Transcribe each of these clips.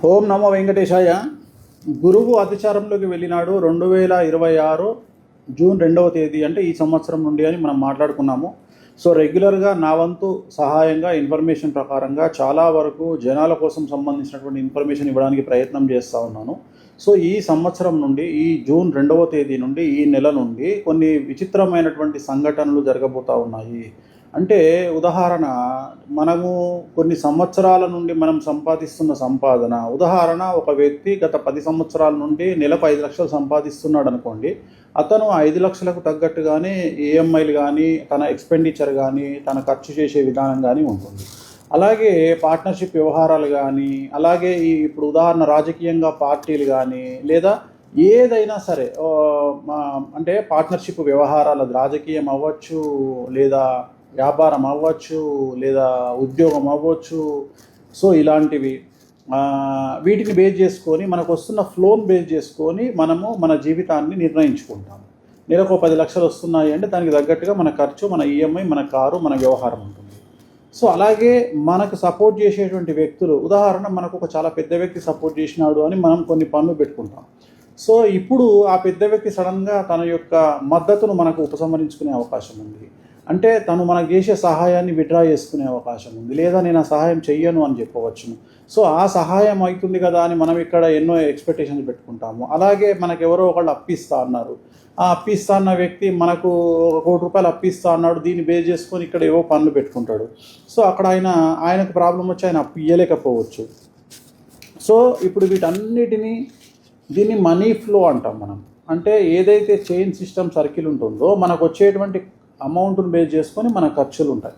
ఓం నమో వెంకటేశాయ. గురువు అతిచారంలోకి వెళ్ళినాడు 2026 జూన్ 2వ తేదీ, అంటే ఈ సంవత్సరం నుండి అని మనం మాట్లాడుకున్నాము. సో రెగ్యులర్గా నా వంతు సహాయంగా ఇన్ఫర్మేషన్ ప్రకారంగా చాలా వరకు జనాల కోసం సంబంధించినటువంటి ఇన్ఫర్మేషన్ ఇవ్వడానికి ప్రయత్నం చేస్తూ ఉన్నాను. సో ఈ సంవత్సరం నుండి, ఈ జూన్ 2వ తేదీ నుండి, ఈ నెల నుండి కొన్ని విచిత్రమైనటువంటి సంఘటనలు జరగబోతూ ఉన్నాయి. అంటే ఉదాహరణ, మనము కొన్ని సంవత్సరాల నుండి మనం సంపాదిస్తున్న సంపాదన, ఉదాహరణ ఒక వ్యక్తి గత 10 సంవత్సరాల నుండి నెలకు 5 లక్షలు సంపాదిస్తున్నాడు అనుకోండి. అతను 5 లక్షలకు తగ్గట్టుగానే ఈఎంఐలు కానీ, తన ఎక్స్పెండిచర్ కానీ, తన ఖర్చు చేసే విధానం కానీ ఉంటుంది. అలాగే పార్ట్నర్షిప్ వ్యవహారాలు కానీ, అలాగే ఇప్పుడు ఉదాహరణ రాజకీయంగా పార్టీలు కానీ, లేదా ఏదైనా సరే, అంటే పార్ట్నర్షిప్ వ్యవహారాలు, రాజకీయం అవ్వచ్చు, లేదా వ్యాపారం అవ్వచ్చు, లేదా ఉద్యోగం అవ్వచ్చు. సో ఇలాంటివి వీటిని బేస్ చేసుకొని, మనకు వస్తున్న ఫ్లోన్ బేస్ చేసుకొని మనము మన జీవితాన్ని నిర్ణయించుకుంటాము. నెలకు 10 లక్షలు వస్తున్నాయి అంటే దానికి తగ్గట్టుగా మన ఖర్చు, మన ఈఎంఐ, మన కారు, మన వ్యవహారం ఉంటుంది. సో అలాగే మనకు సపోర్ట్ చేసేటువంటి వ్యక్తులు, ఉదాహరణ మనకు ఒక చాలా పెద్ద వ్యక్తి సపోర్ట్ చేసినాడు అని మనం కొన్ని పనులు పెట్టుకుంటాం. సో ఇప్పుడు ఆ పెద్ద వ్యక్తి సడన్గా తన యొక్క మద్దతును మనకు ఉపసంహరించుకునే అవకాశం ఉంది. అంటే తను మనకు చేసే సహాయాన్ని విత్డ్రా చేసుకునే అవకాశం ఉంది, లేదా నేను ఆ సహాయం చెయ్యను అని చెప్పవచ్చును. సో ఆ సహాయం అవుతుంది కదా అని మనం ఇక్కడ ఎన్నో ఎక్స్పెక్టేషన్స్ పెట్టుకుంటాము. అలాగే మనకు ఎవరో ఒకళ్ళు అప్పిస్తా అన్నారు, ఆ అప్పిస్తా అన్న వ్యక్తి మనకు ₹1 కోటి అప్పిస్తా అన్నాడు. దీన్ని బేస్ చేసుకొని ఇక్కడ ఏవో పనులు పెట్టుకుంటాడు. సో అక్కడ ఆయనకు ప్రాబ్లం వచ్చి ఆయన అప్పు ఇయ్యలేకపోవచ్చు. సో ఇప్పుడు దీన్ని మనీ ఫ్లో అంటాం మనం. అంటే ఏదైతే చైన్ సిస్టమ్ సర్కిల్ ఉంటుందో, మనకు వచ్చేటువంటి అమౌంట్ను బేస్ చేసుకొని మన ఖర్చులు ఉంటాయి.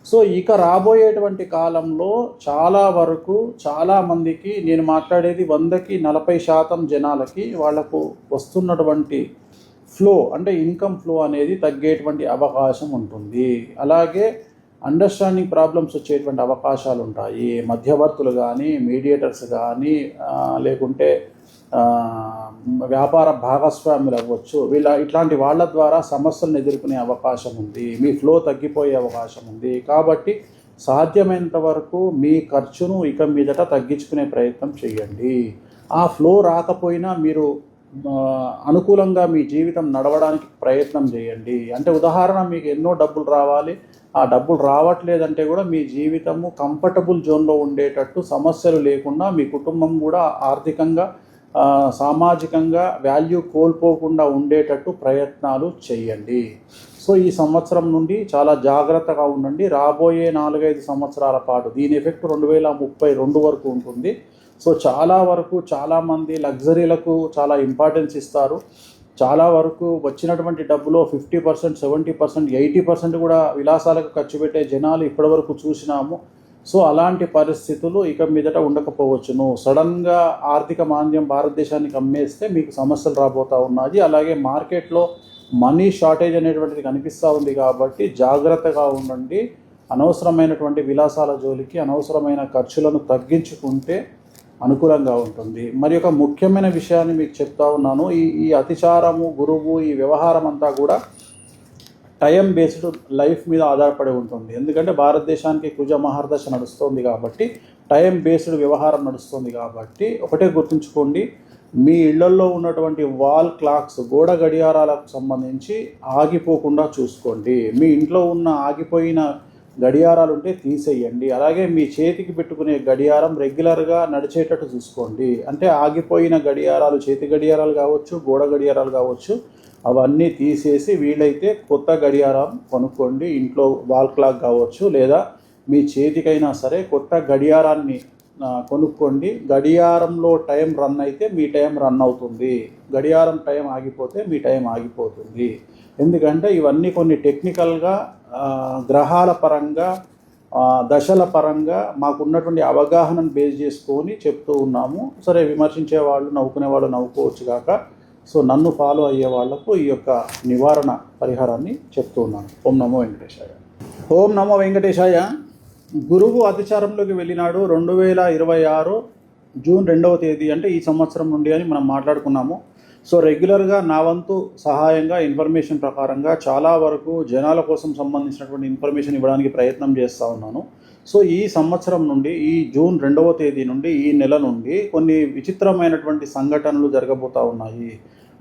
సో ఇక రాబోయేటువంటి కాలంలో చాలా వరకు, చాలామందికి, నేను మాట్లాడేది 100కి 40% జనాలకి వాళ్లకు వస్తున్నటువంటి ఫ్లో, అంటే ఇన్కమ్ ఫ్లో అనేది తగ్గేటువంటి అవకాశం ఉంటుంది. అలాగే అండర్స్టాండింగ్ ప్రాబ్లమ్స్ వచ్చేటువంటి అవకాశాలు ఉంటాయి. మధ్యవర్తులు కానీ, మీడియేటర్స్ కానీ, లేకుంటే వ్యాపార భాగస్వాములు అవ్వచ్చు, ఇట్లాంటి వాళ్ళ ద్వారా సమస్యలను ఎదుర్కొనే అవకాశం ఉంది. మీ ఫ్లో తగ్గిపోయే అవకాశం ఉంది. కాబట్టి సాధ్యమైనంత వరకు మీ ఖర్చును ఇక మీదట తగ్గించుకునే ప్రయత్నం చేయండి. ఆ ఫ్లో రాకపోయినా మీరు అనుకూలంగా మీ జీవితం నడవడానికి ప్రయత్నం చేయండి. అంటే ఉదాహరణ, మీకు ఎన్నో డబ్బులు రావాలి, ఆ డబ్బులు రావట్లేదంటే కూడా మీ జీవితము కంఫర్టబుల్ జోన్లో ఉండేటట్టు, సమస్యలు లేకుండా, మీ కుటుంబం కూడా ఆర్థికంగా, సామాజికంగా వాల్యూ కోల్పోకుండా ఉండేటట్టు ప్రయత్నాలు చేయండి. సో ఈ సంవత్సరం నుండి చాలా జాగ్రత్తగా ఉండండి. రాబోయే 4-5 సంవత్సరాల పాటు దీని ఎఫెక్ట్ 2032 వరకు ఉంటుంది. సో చాలా వరకు చాలామంది లగ్జరీలకు చాలా ఇంపార్టెన్స్ ఇస్తారు. చాలా వరకు వచ్చినటువంటి డబ్బులో 50%, 70%, 80% కూడా విలాసాలకు ఖర్చు పెట్టే జనాలు ఇప్పటివరకు చూసినాము. సో అలాంటి పరిస్థితులు ఇక మీదట ఉండకపోవచ్చును. సడన్గా ఆర్థిక మాంద్యం భారతదేశానికి అమ్మేస్తే మీకు సమస్యలు రాబోతూ ఉన్నాయి. అలాగే మార్కెట్లో మనీ షార్టేజ్ అనేటువంటిది కనిపిస్తూ ఉంది. కాబట్టి జాగ్రత్తగా ఉండండి. అనవసరమైనటువంటి విలాసాల జోలికి, అనవసరమైన ఖర్చులను తగ్గించుకుంటే అనుకూలంగా ఉంటుంది. మరి ఒక ముఖ్యమైన విషయాన్ని మీకు చెప్తా ఉన్నాను. ఈ అతిచారము, గురువు, ఈ వ్యవహారం అంతా కూడా టైం బేస్డ్ లైఫ్ మీద ఆధారపడి ఉంటుంది. ఎందుకంటే భారతదేశానికి కుజ మహర్దశ నడుస్తుంది కాబట్టి, టైం బేస్డ్ వ్యవహారం నడుస్తుంది కాబట్టి, ఒకటే గుర్తుంచుకోండి, మీ ఇళ్లల్లో ఉన్నటువంటి వాల్ క్లాక్స్, గోడ గడియారాలకు సంబంధించి ఆగిపోకుండా చూసుకోండి. మీ ఇంట్లో ఉన్న ఆగిపోయిన గడియారాలు ఉంటే తీసేయండి. అలాగే మీ చేతికి పెట్టుకునే గడియారం రెగ్యులర్గా నడిచేటట్టు చూసుకోండి. అంటే ఆగిపోయిన గడియారాలు, చేతి గడియారాలు కావచ్చు, గోడ గడియారాలు కావచ్చు, అవన్నీ తీసేసి వీలైతే కొత్త గడియారం కొనుక్కోండి. ఇంట్లో వాల్ క్లాక్ కావచ్చు, లేదా మీ చేతికైనా సరే కొత్త గడియారాన్ని కొనుక్కోండి. గడియారంలో టైం రన్ అయితే మీ టైం రన్ అవుతుంది. గడియారం టైం ఆగిపోతే మీ టైం ఆగిపోతుంది. ఎందుకంటే ఇవన్నీ కొన్ని టెక్నికల్గా, గ్రహాల పరంగా, దశల పరంగా మాకున్నటువంటి అవగాహనను బేస్ చేసుకొని చెప్తూ ఉన్నాము. సరే, విమర్శించే వాళ్ళు, నవ్వుకునే వాళ్ళు నవ్వుకోవచ్చు కాక, సో నన్ను ఫాలో అయ్యే వాళ్లకు ఈ యొక్క నివారణ పరిహారాన్ని చెప్తూ ఉన్నాను. ఓం నమో వెంకటేశాయ. ఓం నమో వెంకటేశాయ. గురువు అతిచారంలోకి వెళ్ళినాడు 2026 జూన్ 2వ తేదీ, అంటే ఈ సంవత్సరం నుండి అని మనం మాట్లాడుకున్నాము. సో రెగ్యులర్గా నా వంతు సహాయంగా ఇన్ఫర్మేషన్ ప్రకారంగా చాలా వరకు జనాల కోసం సంబంధించినటువంటి ఇన్ఫర్మేషన్ ఇవ్వడానికి ప్రయత్నం చేస్తూ ఉన్నాను. సో ఈ సంవత్సరం నుండి ఈ జూన్ 2వ తేదీ నుండి ఈ నెల నుండి కొన్ని విచిత్రమైనటువంటి సంఘటనలు జరగబోతూ ఉన్నాయి.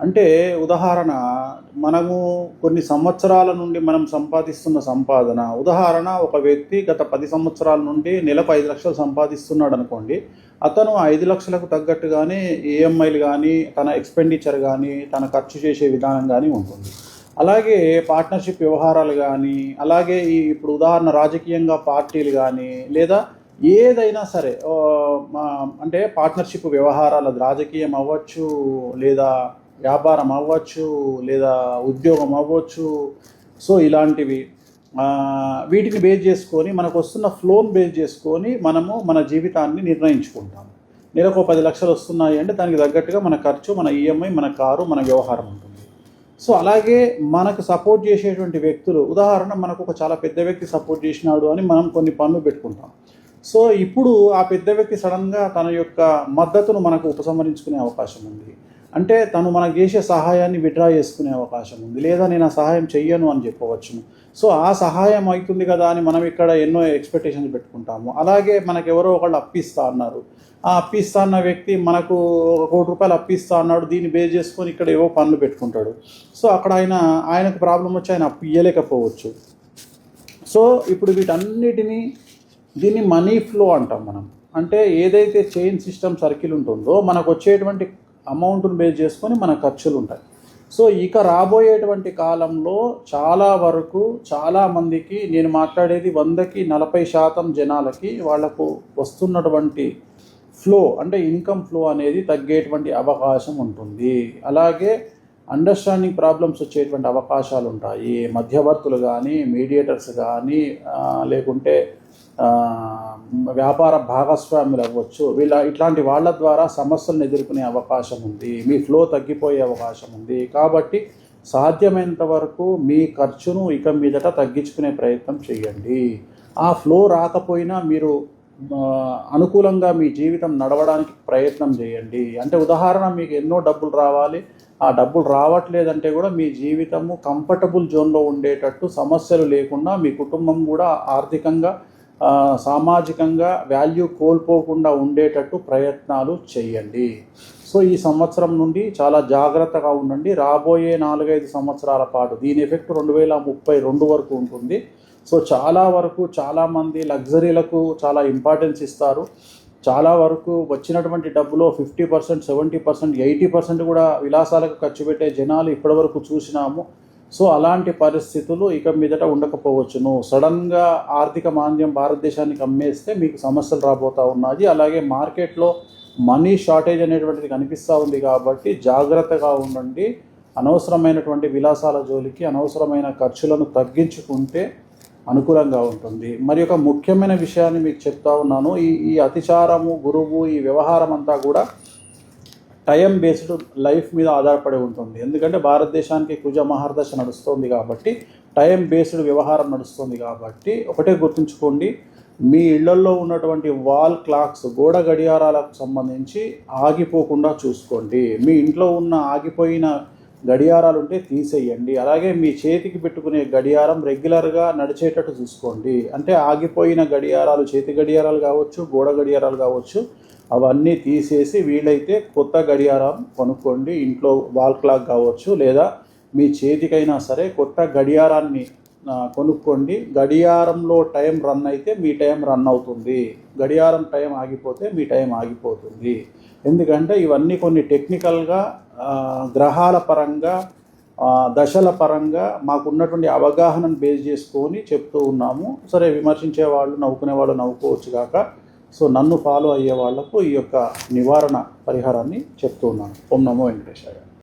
అంటే ఉదాహరణ, మనము కొన్ని సంవత్సరాల నుండి మనం సంపాదిస్తున్న సంపాదన, ఉదాహరణ ఒక వ్యక్తి గత 10 సంవత్సరాల నుండి నెలకు 5 లక్షలు సంపాదిస్తున్నాడు అనుకోండి. అతను 5 లక్షలకు తగ్గట్టుగానే ఈఎంఐలు కానీ, తన ఎక్స్పెండిచర్ కానీ, తన ఖర్చు చేసే విధానం కానీ ఉంటుంది. అలాగే పార్ట్నర్షిప్ వ్యవహారాలు కానీ, అలాగే ఇప్పుడు ఉదాహరణ రాజకీయంగా పార్టీలు కానీ, లేదా ఏదైనా సరే అంటే పార్ట్నర్షిప్ వ్యవహారాలు, రాజకీయం అవ్వచ్చు, లేదా వ్యాపారం అవ్వచ్చు, లేదా ఉద్యోగం అవ్వచ్చు. సో ఇలాంటివి వీటిని బేస్ చేసుకొని, మనకు వస్తున్న ఫ్లోని బేస్ చేసుకొని మనము మన జీవితాన్ని నిర్ణయించుకుంటాము. నెలకు 10 లక్షలు వస్తున్నాయి అంటే దానికి తగ్గట్టుగా మన ఖర్చు, మన ఈఎంఐ, మన కారు, మన వ్యవహారం ఉంటుంది. సో అలాగే మనకు సపోర్ట్ చేసేటువంటి వ్యక్తులు, ఉదాహరణ మనకు ఒక చాలా పెద్ద వ్యక్తి సపోర్ట్ చేసినాడు అని మనం కొన్ని పనులు పెట్టుకుంటాం. సో ఇప్పుడు ఆ పెద్ద వ్యక్తి సడన్గా తన యొక్క మద్దతును మనకు ఉపసంహరించుకునే అవకాశం ఉంది. అంటే తను మనకు చేసే సహాయాన్ని విత్డ్రా చేసుకునే అవకాశం ఉంది, లేదా నేను ఆ సహాయం చెయ్యను అని చెప్పవచ్చును. సో ఆ సహాయం అవుతుంది కదా అని మనం ఇక్కడ ఎన్నో ఎక్స్పెక్టేషన్స్ పెట్టుకుంటాము. అలాగే మనకు ఎవరో ఒకళ్ళు అప్పిస్తా అన్నారు, ఆ అప్పిస్తా అన్న వ్యక్తి మనకు ₹1 కోటి అప్పిస్తా అన్నాడు, దీన్ని బేస్ చేసుకొని ఇక్కడ ఏవో పనులు పెట్టుకుంటాడు. సో అక్కడ ఆయనకు ప్రాబ్లం వచ్చి ఆయన అప్పు ఇవ్వలేకపోవచ్చు. సో ఇప్పుడు దీన్ని మనీ ఫ్లో అంటాం మనం. అంటే ఏదైతే చైన్ సిస్టమ్ సర్కిల్ ఉంటుందో మనకు వచ్చేటువంటి అమౌంట్ను బేస్ చేసుకొని మన ఖర్చులు ఉంటాయి. సో ఇక రాబోయేటువంటి కాలంలో చాలా వరకు చాలామందికి, నేను మాట్లాడేది 100కి 40% జనాలకి వాళ్లకు వస్తున్నటువంటి ఫ్లో అంటే ఇన్కమ్ ఫ్లో అనేది తగ్గేటువంటి అవకాశం ఉంటుంది. అలాగే అండర్స్టాండింగ్ ప్రాబ్లమ్స్ వచ్చేటువంటి అవకాశాలు ఉంటాయి. మధ్యవర్తులు కానీ, మీడియేటర్స్ కానీ, లేకుంటే వ్యాపార భాగస్వాములు అవ్వచ్చు, ఇట్లాంటి వాళ్ళ ద్వారా సమస్యలను ఎదుర్కొనే అవకాశం ఉంది. మీ ఫ్లో తగ్గిపోయే అవకాశం ఉంది. కాబట్టి సాధ్యమైనంత వరకు మీ ఖర్చును ఇక మీదట తగ్గించుకునే ప్రయత్నం చేయండి. ఆ ఫ్లో రాకపోయినా మీరు అనుకూలంగా మీ జీవితం నడవడానికి ప్రయత్నం చేయండి. అంటే ఉదాహరణ, మీకు ఎన్నో డబ్బులు రావాలి, ఆ డబ్బులు రావట్లేదంటే కూడా మీ జీవితము కంఫర్టబుల్ జోన్లో ఉండేటట్టు, సమస్యలు లేకుండా, మీ కుటుంబం కూడా ఆర్థికంగా సామాజికంగా వాల్యూ కోల్పోకుండా ఉండేటట్టు ప్రయత్నాలు చేయండి. సో ఈ సంవత్సరం నుండి చాలా జాగ్రత్తగా ఉండండి. రాబోయే 4-5 సంవత్సరాల పాటు దీని ఎఫెక్ట్ 2032 వరకు ఉంటుంది. సో చాలా వరకు చాలామంది లగ్జరీలకు చాలా ఇంపార్టెన్స్ ఇస్తారు. చాలా వరకు వచ్చినటువంటి డబ్బులో 50%, 70%, 80% కూడా విలాసాలకు ఖర్చు పెట్టే జనాలు ఇప్పటివరకు చూసినాము. సో అలాంటి పరిస్థితులు ఇక మీదట ఉండకపోవచ్చును. సడన్గా ఆర్థిక మాంద్యం భారతదేశానికి అమ్మేస్తే మీకు సమస్యలు రాబోతూ ఉన్నాయి. అలాగే మార్కెట్లో మనీ షార్టేజ్ అనేటువంటిది కనిపిస్తూ ఉంది. కాబట్టి జాగ్రత్తగా ఉండండి. అనవసరమైనటువంటి విలాసాల జోలికి, అనవసరమైన ఖర్చులను తగ్గించుకుంటే అనుకూలంగా ఉంటుంది. మరి ఒక ముఖ్యమైన విషయాన్ని మీకు చెప్తా ఉన్నాను. ఈ అతిచారము, గురువు, ఈ వ్యవహారం అంతా కూడా టైం బేస్డ్ లైఫ్ మీద ఆధారపడి ఉంటుంది. ఎందుకంటే భారతదేశానికి కుజ మహర్దశ నడుస్తుంది కాబట్టి, టైం బేస్డ్ వ్యవహారం నడుస్తుంది కాబట్టి ఒకటే గుర్తుంచుకోండి, మీ ఇళ్లల్లో ఉన్నటువంటి వాల్ క్లాక్స్, గోడ గడియారాలకు సంబంధించి ఆగిపోకుండా చూసుకోండి. మీ ఇంట్లో ఉన్న ఆగిపోయిన గడియారాలు ఉంటే తీసేయండి. అలాగే మీ చేతికి పెట్టుకునే గడియారం రెగ్యులర్గా నడిచేటట్టు చూసుకోండి. అంటే ఆగిపోయిన గడియారాలు, చేతి గడియారాలు కావచ్చు, గోడ గడియారాలు కావచ్చు, అవన్నీ తీసేసి వీలైతే కొత్త గడియారం కొనుక్కోండి. ఇంట్లో వాల్ క్లాక్ కావచ్చు, లేదా మీ చేతికైనా సరే కొత్త గడియారాన్ని కొనుక్కోండి. గడియారంలో టైం రన్ అయితే మీ టైం రన్ అవుతుంది, గడియారం టైం ఆగిపోతే మీ టైం ఆగిపోతుంది. ఎందుకంటే ఇవన్నీ కొన్ని టెక్నికల్గా, గ్రహాల పరంగా, దశల పరంగా మాకున్నటువంటి అవగాహనను బేస్ చేసుకొని చెప్తూ ఉన్నాము. సరే, విమర్శించే వాళ్ళు, నవ్వుకునే వాళ్ళు నవ్వుకోవచ్చు కాక, సో నన్ను ఫాలో అయ్యే వాళ్లకు ఈ యొక్క నివారణ పరిహారాన్ని చెప్తూ ఉన్నాను. ఓం నమో వెంకటేశాయ.